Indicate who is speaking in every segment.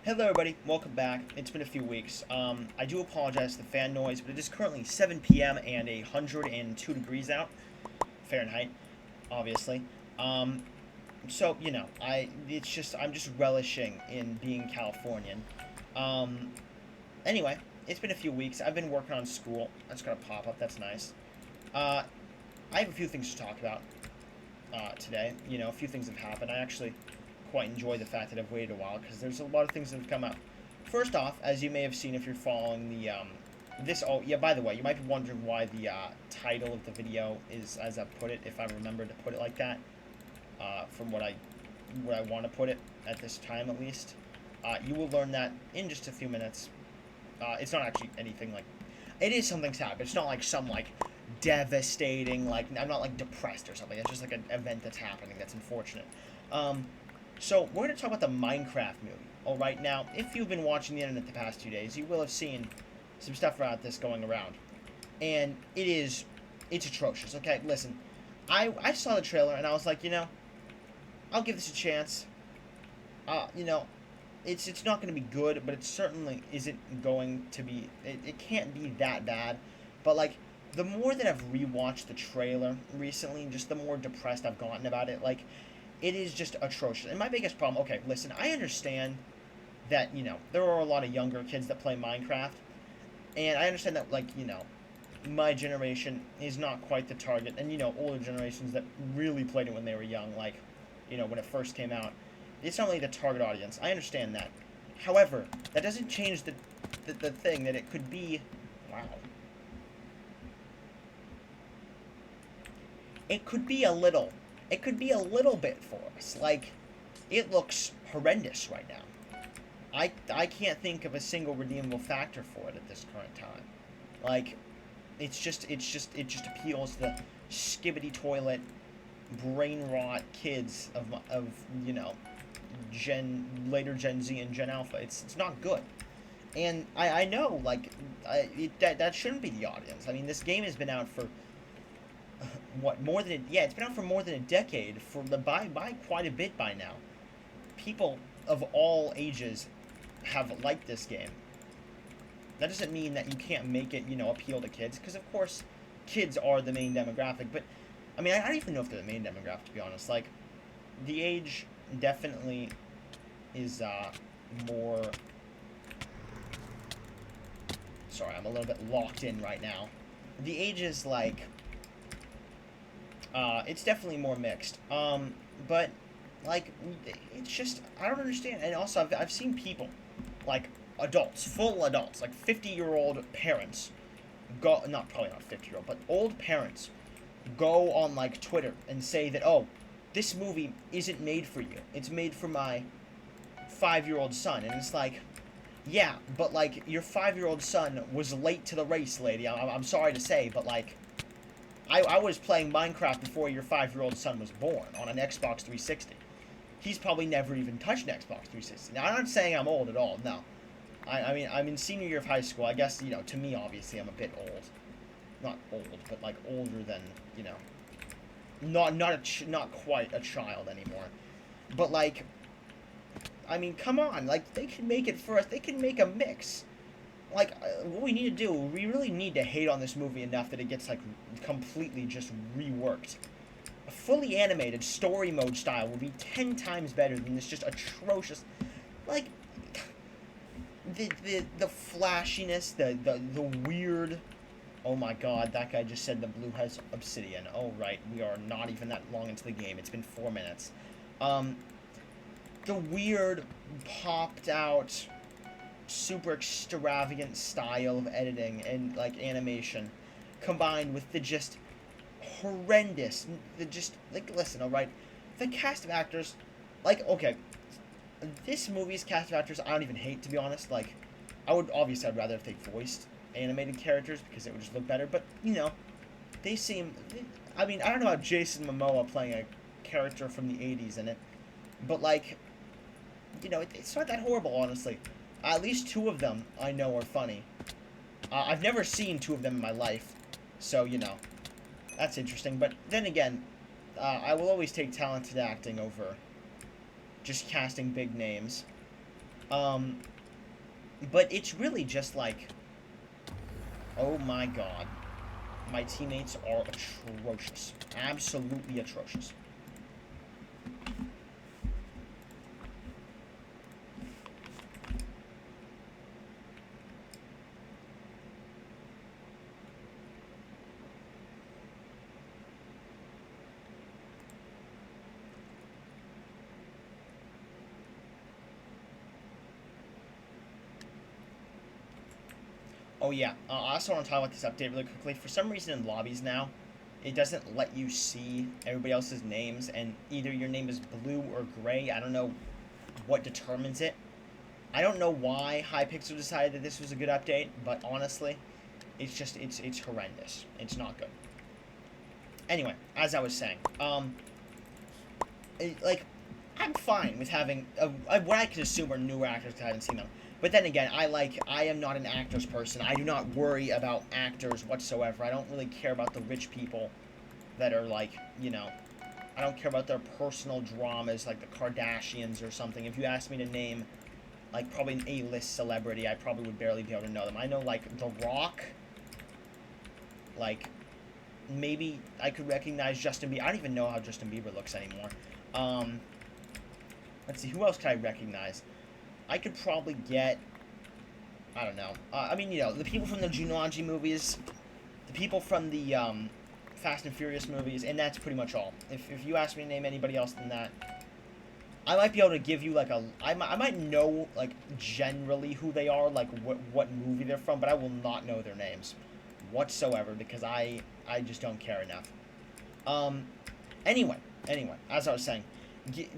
Speaker 1: Hello everybody, welcome back. It's been a few weeks. I do apologize for the fan noise, but it is currently 7 p.m. and 102 degrees out, Fahrenheit, obviously. Um, I'm just relishing in being Californian. Um, anyway, it's been a few weeks. I've been working on school. That's got a pop up. That's nice. Uh, I have a few things to talk about today. A few things have happened. I actually quite enjoy the fact that I've waited a while because there's a lot of things that have come out. First off, as you may have seen if you're following the oh yeah, by the way, you might be wondering why the title of the video is as I put it, if I remember to put it like that, from what I want to put it at this time at least. You will learn that in just a few minutes. It's not actually anything like, it is something's happened. It's not like some like devastating, like I'm not like depressed or something. It's just like an event that's happening that's unfortunate. So we're going to talk about the Minecraft movie. Alright, now, if you've been watching the internet the past 2 days, you will have seen some stuff about this going around. And it's atrocious. Okay, listen, I saw the trailer and I was like, I'll give this a chance. It's not going to be good, but it certainly isn't going to be, it can't be that bad. But, like, the more that I've rewatched the trailer recently, just the more depressed I've gotten about it, like, it is just atrocious. And my biggest problem, okay, listen, I understand that, there are a lot of younger kids that play Minecraft. And I understand that, like, my generation is not quite the target. And, older generations that really played it when they were young, like, when it first came out. It's not really the target audience. I understand that. However, that doesn't change the thing that it could be, wow. It could be a little bit for us. Like, it looks horrendous right now. I can't think of a single redeemable factor for it at this current time. Like, it just appeals to the skibbity toilet, brain rot kids of later Gen Z and Gen Alpha. It's not good. And I know, like, that shouldn't be the audience. I mean, this game has been out for it's been out for more than a decade, by quite a bit by now. People of all ages have liked this game. That doesn't mean that you can't make it, appeal to kids, because of course kids are the main demographic, but I mean, I don't even know if they're the main demographic, to be honest. Like, the age definitely is more, sorry, I'm a little bit locked in right now. The age is like, it's definitely more mixed. But, like, it's just, I don't understand. And also, I've seen people, like, adults, full adults, like 50-year-old parents, probably not 50-year-old, but old parents, go on, like, Twitter and say that, oh, this movie isn't made for you. It's made for my 5-year-old son. And it's like, yeah, but, like, your 5-year-old son was late to the race, lady. I'm sorry to say, but, like, I was playing Minecraft before your 5-year-old son was born on an Xbox 360. He's probably never even touched an Xbox 360. Now, I'm not saying I'm old at all, no. I mean, I'm in senior year of high school. I guess, to me, obviously, I'm a bit old. Not old, but, like, older than, not quite a child anymore. But, like, I mean, come on. Like, they can make it for us. They can make a mix. Like, what we need to do, we really need to hate on this movie enough that it gets, like, completely just reworked. A fully animated story mode style will be 10 times better than this just atrocious, like, the flashiness, the weird, oh my god, that guy just said the blue has obsidian. Oh, right, we are not even that long into the game. It's been 4 minutes. The weird, popped out, super extravagant style of editing and, like, animation, combined with the just horrendous, like, listen, alright, the cast of actors, like, okay, this movie's cast of actors I don't even hate, to be honest. Like, I'd rather if they voiced animated characters, because it would just look better, but, they seem, I mean, I don't know about Jason Momoa playing a character from the 80s in it, but, like, it's not that horrible, honestly. At least 2 of them I know are funny. I've never seen 2 of them in my life, so, that's interesting. But then again, I will always take talented acting over just casting big names. Um, but it's really just like, oh my god, my teammates are atrocious, absolutely atrocious. Oh yeah, I also want to talk about this update really quickly. For some reason in lobbies now, it doesn't let you see everybody else's names, and either your name is blue or gray. I don't know what determines it. I don't know why Hypixel decided that this was a good update, but honestly, it's horrendous. It's not good. Anyway, as I was saying, like, I'm fine with having what I could assume are newer actors because I haven't seen them. But then again, I am not an actors person. I do not worry about actors whatsoever. I don't really care about the rich people that are like, I don't care about their personal dramas like the Kardashians or something. If you ask me to name like probably an A-list celebrity, I probably would barely be able to know them. I know like The Rock, like maybe I could recognize Justin Bieber. I don't even know how Justin Bieber looks anymore. Um, let's see, who else could I recognize? I could probably get, I don't know. I mean, the people from the Jumanji movies, the people from the Fast and Furious movies, and that's pretty much all. If you ask me to name anybody else than that, I might be able to give you like I might know like generally who they are, like what movie they're from, but I will not know their names whatsoever because I just don't care enough. Um, anyway, as I was saying,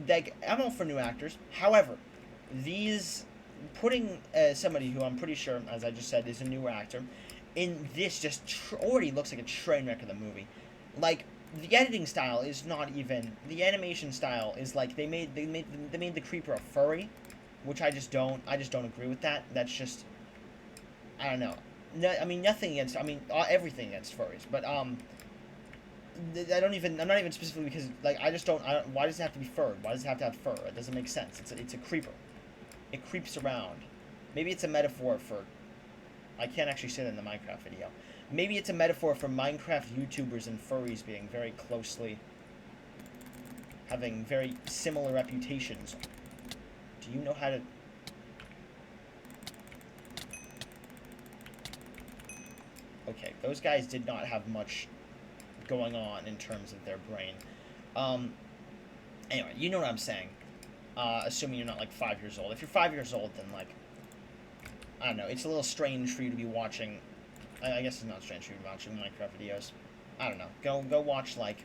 Speaker 1: like I'm all for new actors. However, these putting somebody who I'm pretty sure, as I just said, is a newer actor in this just already looks like a train wreck of the movie. Like the editing style is not even the animation style is like they made the creeper a furry, which I just don't agree with that. That's just I don't know. No, I mean nothing against everything against furries, but I'm not even specifically because like I don't why does it have to be furred? Why does it have to have fur? It doesn't make sense. It's a creeper. It creeps around. Maybe it's a metaphor for I can't actually say that in the Minecraft video. Maybe it's a metaphor for Minecraft YouTubers and furries being very closely having very similar reputations. Do you know how to Okay, those guys did not have much going on in terms of their brain. Um, anyway, you know what I'm saying. Assuming you're not like 5 years old. If you're 5 years old, then like, I don't know. It's a little strange for you to be watching. I guess it's not strange for you to be watching Minecraft videos. I don't know. Go watch like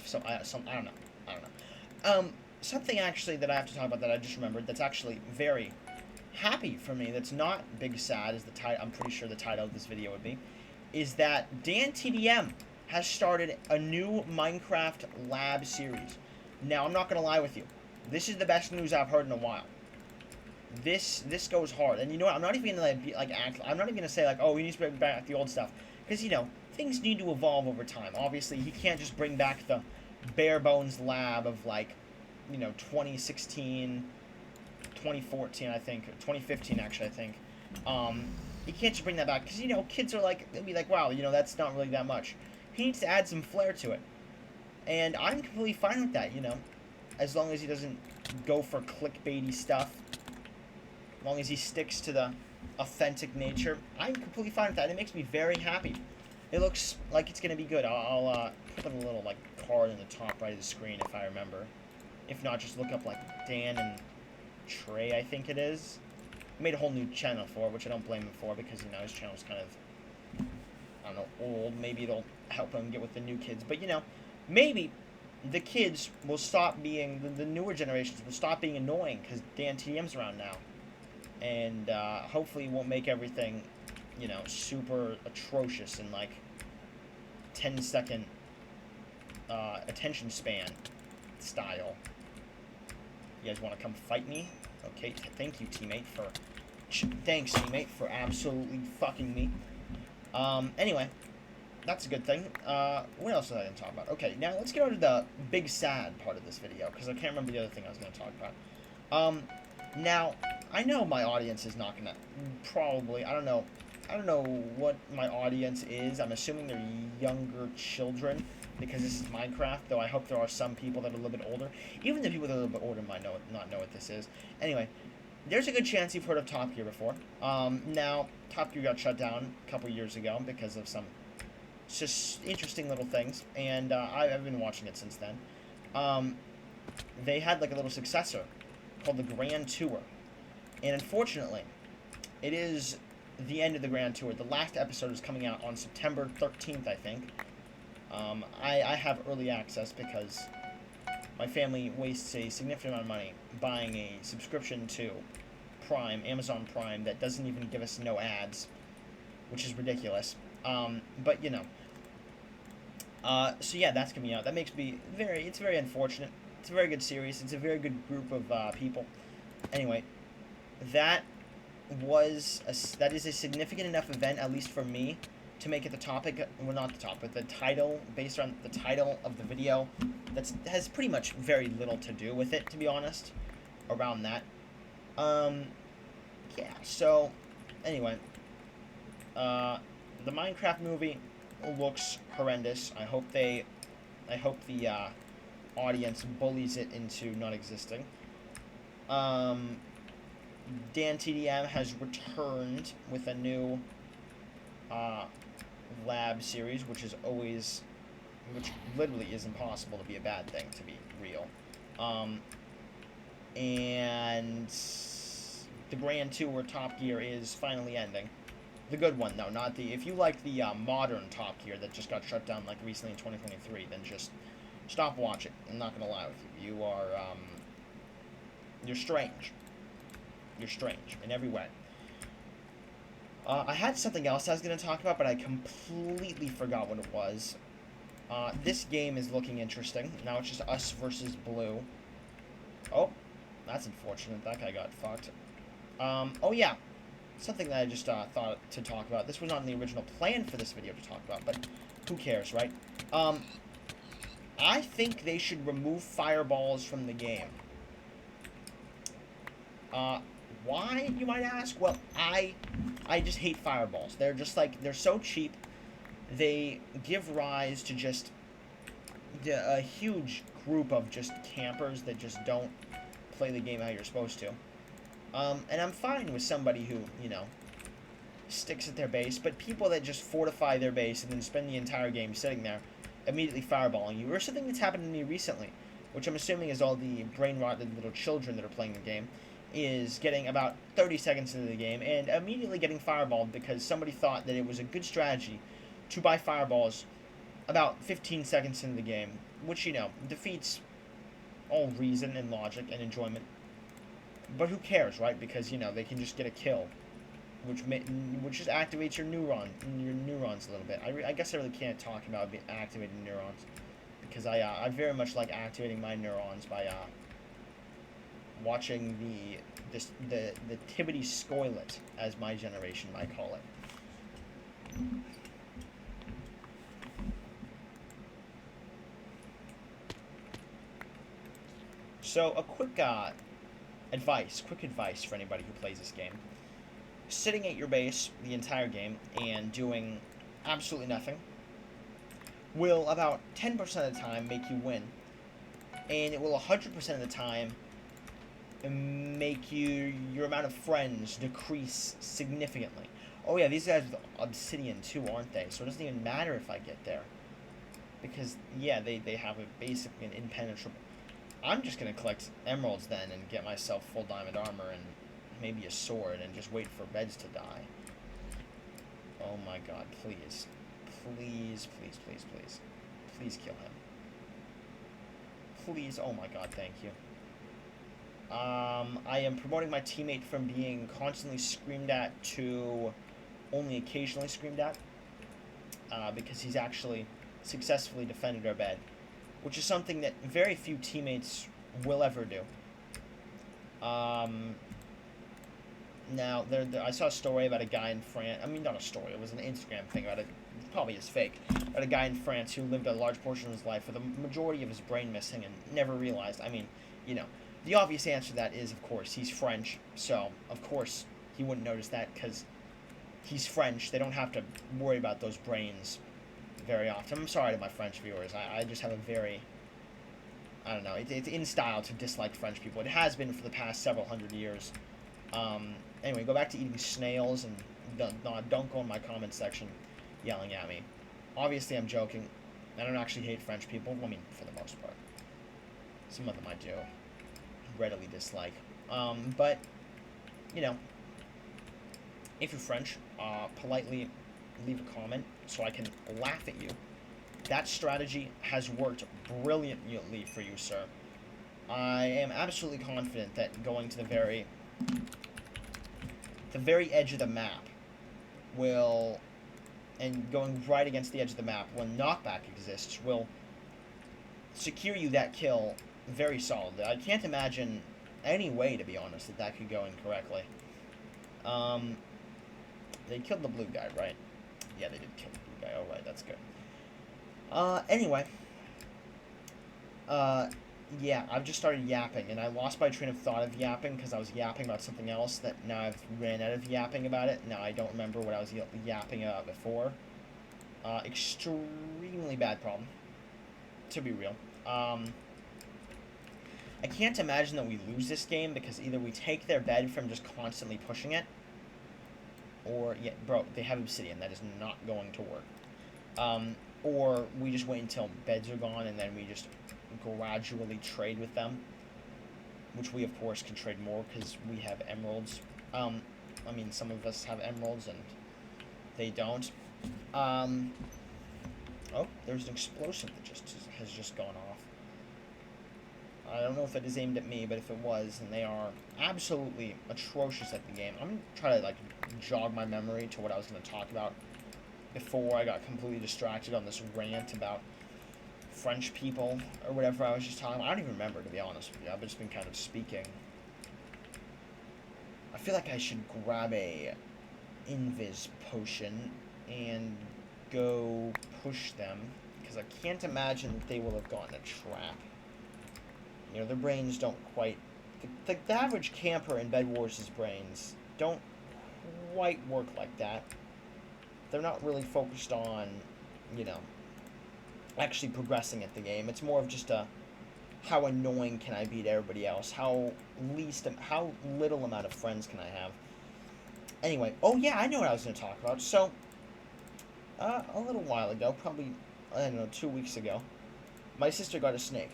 Speaker 1: some I don't know. I don't know. Something actually that I have to talk about that I just remembered. That's actually very happy for me. That's not big sad. Is the title? I'm pretty sure the title of this video would be. Is that Dan TDM has started a new Minecraft lab series. Now, I'm not going to lie with you. This is the best news I've heard in a while. This goes hard. And you know what? I'm not even going to act. I'm not even going to say like, oh, we need to bring back the old stuff. Because, things need to evolve over time. Obviously, he can't just bring back the bare bones lab of like, 2016, 2014, I think. 2015, actually, I think. You can't just bring that back. Because, kids are like, they'll be like, wow, that's not really that much. He needs to add some flair to it. And I'm completely fine with that, as long as he doesn't go for clickbaity stuff. As long as he sticks to the authentic nature, I'm completely fine with that. It makes me very happy. It looks like it's going to be good. I'll put a little, card in the top right of the screen if I remember. If not, just look up, Dan and Trey, I think it is. He made a whole new channel for it, which I don't blame him for because, his channel's kind of, I don't know, old. Maybe it'll help him get with the new kids. But, maybe the kids will stop being, the newer generations will stop being annoying because Dan TDM's around now. And hopefully it won't make everything, super atrocious and 10-second attention span style. You guys want to come fight me? Okay, thank you, teammate, thanks, teammate, for absolutely fucking me. Anyway, that's a good thing. What else was I going to talk about? Okay, now let's get on to the big sad part of this video, because I can't remember the other thing I was going to talk about. Now, I know my audience is not gonna probably. I don't know what my audience is. I'm assuming they're younger children because this is Minecraft. Though I hope there are some people that are a little bit older. Even the people that are a little bit older might not know what this is. Anyway, there's a good chance you've heard of Top Gear before. Now Top Gear got shut down a couple years ago because of some just interesting little things, and I've been watching it since then. They had like a little successor called the Grand Tour, and unfortunately, it is the end of the Grand Tour. The last episode is coming out on September 13th, I think. I have early access because my family wastes a significant amount of money buying a subscription to Prime, Amazon Prime, that doesn't even give us no ads, which is ridiculous. But, you know. So yeah, that's coming out. That makes me it's very unfortunate. It's a very good series. It's a very good group of people. Anyway, that that is a significant enough event, at least for me, to make it the topic. Well, not the topic, the title, based on the title of the video. Has pretty much very little to do with it, to be honest. Around that. Yeah. So, anyway, the Minecraft movie looks horrendous. I hope the audience bullies it into not existing. Dan TDM has returned with a new lab series, which literally is impossible to be a bad thing, to be real. And the Grand Tour Top Gear is finally ending. The good one, though, not the... If you like the modern Top Gear that just got shut down, like, recently in 2023, then just stop watching. I'm not gonna lie with you. You are, you're strange. You're strange in every way. I had something else I was going to talk about, but I completely forgot what it was. This game is looking interesting. Now it's just us versus blue. Oh, that's unfortunate. That guy got fucked. Oh yeah. Something that I just thought to talk about. This was not in the original plan for this video to talk about, but who cares, right? I think they should remove fireballs from the game. Why, you might ask? Well, I just hate fireballs. They're just like, they're so cheap. They give rise to just a huge group of just campers that just don't play the game how you're supposed to. And I'm fine with somebody who, you know, sticks at their base, but people that just fortify their base and then spend the entire game sitting there, immediately fireballing you, or something that's happened to me recently, which I'm assuming is all the brain-rotted little children that are playing the game, is getting about 30 seconds into the game and immediately getting fireballed because somebody thought that it was a good strategy to buy fireballs about 15 seconds into the game, which, you know, defeats all reason and logic and enjoyment. But who cares, right? Because, you know, they can just get a kill, which just activates your neurons a little bit. I guess I really can't talk about activating neurons because I very much like activating my neurons by watching the Tibbity Scoilet, as my generation might call it. So a quick advice for anybody who plays this game. Sitting at your base the entire game and doing absolutely nothing will about 10% of the time make you win, and it will 100% of the time make your amount of friends decrease significantly. Oh yeah, these guys are obsidian too, aren't they? So it doesn't even matter if I get there, because yeah, they have basically an impenetrable... I'm just gonna collect emeralds then and get myself full diamond armor and maybe a sword and just wait for beds to die. Oh my god, please. Please, please, please, please. Please kill him. Please, oh my god, thank you. I am promoting my teammate from being constantly screamed at to only occasionally screamed at, because he's actually successfully defended our bed, which is something that very few teammates will ever do. Now, I saw a story about a guy in France. I mean, not a story. It was an Instagram thing about it. Probably is fake. About a guy in France who lived a large portion of his life with a majority of his brain missing and never realized. I mean, you know, The obvious answer to that is, of course, he's French, so, of course, he wouldn't notice that, because he's French. They don't have to worry about those brains very often. I'm sorry to my French viewers. I just have a very... I don't know. It's in style to dislike French people. It has been for the past several hundred years. Anyway, go back to eating snails, and don't go in my comment section yelling at me. Obviously, I'm joking. I don't actually hate French people. I mean, for the most part. Some of them I do readily dislike. But, you know, if you're French, politely leave a comment so I can laugh at you. That strategy has worked brilliantly for you, sir. I am absolutely confident that going to the very edge of the map will, and going right against the edge of the map when knockback exists, will secure you that kill very solidly. I can't imagine any way, to be honest, that could go incorrectly. They killed the blue guy, right? Yeah, they did kill the blue guy. Alright, that's good. Anyway. Yeah, I've just started yapping, and I lost my train of thought of yapping because I was yapping about something else that now I've ran out of yapping about it. Now I don't remember what I was yapping about before. Extremely bad problem, to be real. I can't imagine that we lose this game because either we take their bed from just constantly pushing it, or, yeah, bro, they have obsidian. That is not going to work. Or we just wait until beds are gone and then we just gradually trade with them, which we of course can trade more because we have emeralds. I mean, some of us have emeralds and they don't. Oh, there's an explosive that has just gone off. I don't know if it is aimed at me, but if it was, then they are absolutely atrocious at the game. I'm gonna try to, like, jog my memory to what I was gonna talk about before I got completely distracted on this rant about French people, or whatever I was just talking about. I don't even remember, to be honest with you. I've just been kind of speaking. I feel like I should grab a invis potion and go push them, because I can't imagine that they will have gotten a trap. You know, their brains don't quite... The average camper in bedwars' brains don't quite work like that. They're not really focused on, you know, actually progressing at the game. It's more of just a, how annoying can I beat everybody else? How little amount of friends can I have? Anyway, oh yeah, I know what I was going to talk about. So, a little while ago, probably, I don't know, 2 weeks ago, my sister got a snake.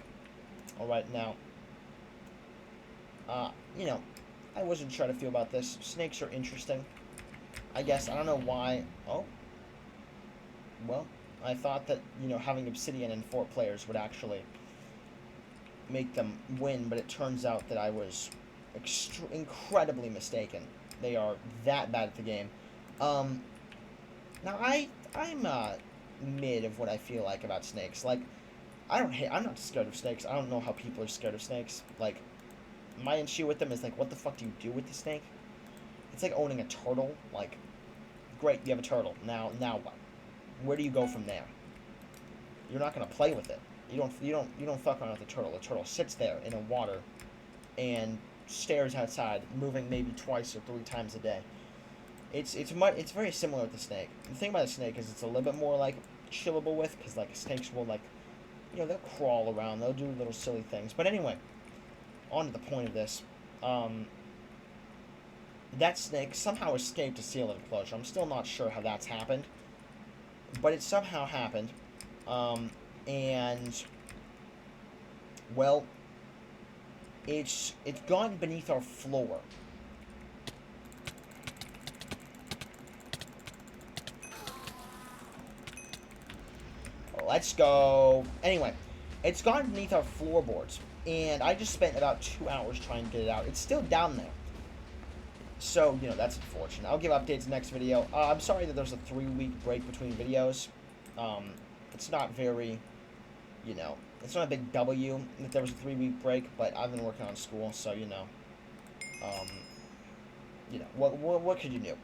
Speaker 1: Alright, now, you know, I wasn't sure how to feel about this. Snakes are interesting. I guess, I don't know why. Oh. Well, I thought that, you know, having obsidian and 4 players would actually make them win, but it turns out that I was incredibly mistaken. They are that bad at the game. Now, I'm mid of what I feel like about snakes. Like, I'm not scared of snakes. I don't know how people are scared of snakes. Like, my issue with them is, like, what the fuck do you do with the snake? It's like owning a turtle. Like, great, you have a turtle. Now what? Where do you go from there? You're not gonna play with it. You don't fuck around with the turtle. The turtle sits there in the water and stares outside, moving maybe twice or 3 times a day. It's very similar with the snake. The thing about the snake is it's a little bit more, like, chillable with, because, like, snakes will, like, you know, they'll crawl around, they'll do little silly things. But anyway, on to the point of this. That snake somehow escaped a seal enclosure. I'm still not sure how that's happened, but it somehow happened. And, well, it's gone beneath our floor. Let's go. Anyway, it's gone beneath our floorboards, and I just spent about 2 hours trying to get it out. It's still down there. So, you know, that's unfortunate. I'll give updates next video. I'm sorry that there's a 3-week break between videos. It's not very, you know, it's not a big W that there was a 3-week break, but I've been working on school, so, you know, what could you do?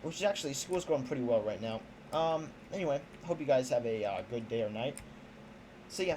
Speaker 1: Which is actually, school's going pretty well right now. Anyway, hope you guys have a good day or night. See ya.